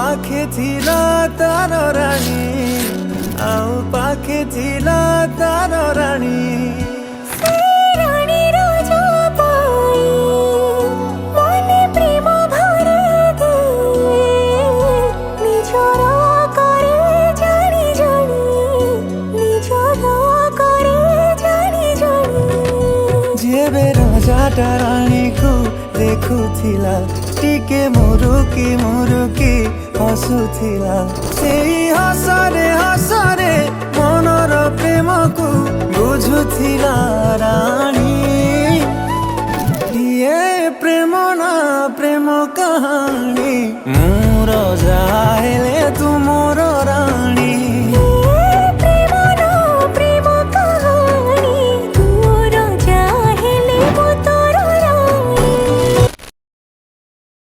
पाखे थिला तार रानी आउ पाखे थिला तार रानी राजा रानी को देखुथिला टिके मुरुकी मुरुकी हसुथिला सेई हसरे मनर प्रेम को बुझुथिला रानी ये प्रेम ना प्रेम कहानी